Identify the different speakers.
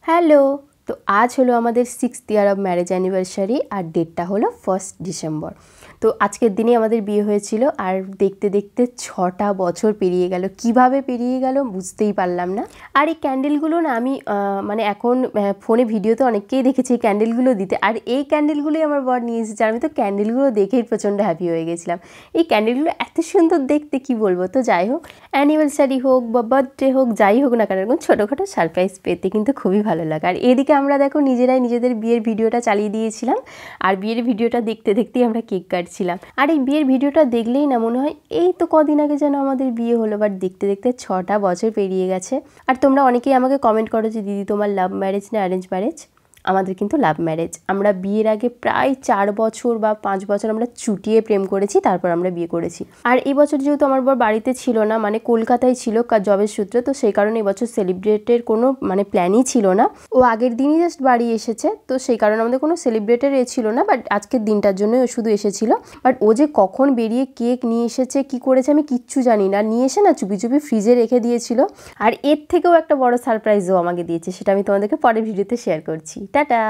Speaker 1: Hello. তো আজ হলো আমাদের 6th year of marriage anniversary আর ডেটটা হলো 1 ডিসেম্বর। তো আজকের দিনে আমাদের বিয়ে হয়েছিল আর দেখতে দেখতে 6টা বছর পেরিয়ে গেল। কিভাবে পেরিয়ে গেল বুঝতেই পারলাম না। আর এই ক্যান্ডেলগুলো না আমি মানে এখন ফোনে ভিডিওতে অনেককেই দেখেছি এই ক্যান্ডেলগুলো দিতে, আর এই ক্যান্ডেলগুলোই আমার বর নিয়ে এসেছে। আমি তো ক্যান্ডেলগুলো দেখেই প্রচণ্ড হ্যাপি হয়ে গেছিলাম। এই ক্যান্ডেলগুলো এত সুন্দর দেখতে, কি বলবো। তো যাই হোক, অ্যানিভার্সারি হোক বা বার্থডে হোক, যাই হোক না কেন, এরকম ছোটোখাটো সারপ্রাইজ পেতে কিন্তু খুবই ভালো লাগে। আর এদিকে আমরা দেখো নিজেরাই নিজেদের বিয়ের ভিডিওটা চালিয়ে দিয়েছিলাম, আর বিয়ের ভিডিওটা দেখতে দেখতেই আমরা কেক কাটছিলাম। আর এই বিয়ের ভিডিওটা দেখলেই না মনে হয় এই তো কদিন আগে যেন আমাদের বিয়ে হলো, বাট দেখতে দেখতে 6টা বছর পেরিয়ে গেছে। আর তোমরা অনেকেই আমাকে কমেন্ট করো যে দিদি তোমার লাভ ম্যারেজ না অ্যারেঞ্জ ম্যারেজ। আমাদের কিন্তু লাভ ম্যারেজ। আমরা বিয়ের আগে প্রায় 4 বছর বা 5 বছর আমরা চুটিয়ে প্রেম করেছি, তারপর আমরা বিয়ে করেছি। আর এই বছর যেহেতু আমার বর বাড়িতে ছিল না, মানে কলকাতায় ছিল জবের সূত্রে, তো সেই কারণে এই বছর সেলিব্রেটের কোনো প্ল্যানই ছিল না। ও আগের দিনই জাস্ট বাড়ি এসেছে, তো সেই কারণে আমাদের কোনো সেলিব্রেটের ছিল না। বাট আজকের দিনটার জন্যই ও শুধু এসেছিল। বাট ও যে কখন বেরিয়ে কেক নিয়ে এসেছে, কি করেছে আমি কিচ্ছু জানি না। নিয়ে এসে না চুপি চুপি ফ্রিজে রেখে দিয়েছিল। আর এর থেকেও একটা বড় সারপ্রাইজও আমাকে দিয়েছে, সেটা আমি তোমাদেরকে পরের ভিডিওতে শেয়ার করছি। টাটা।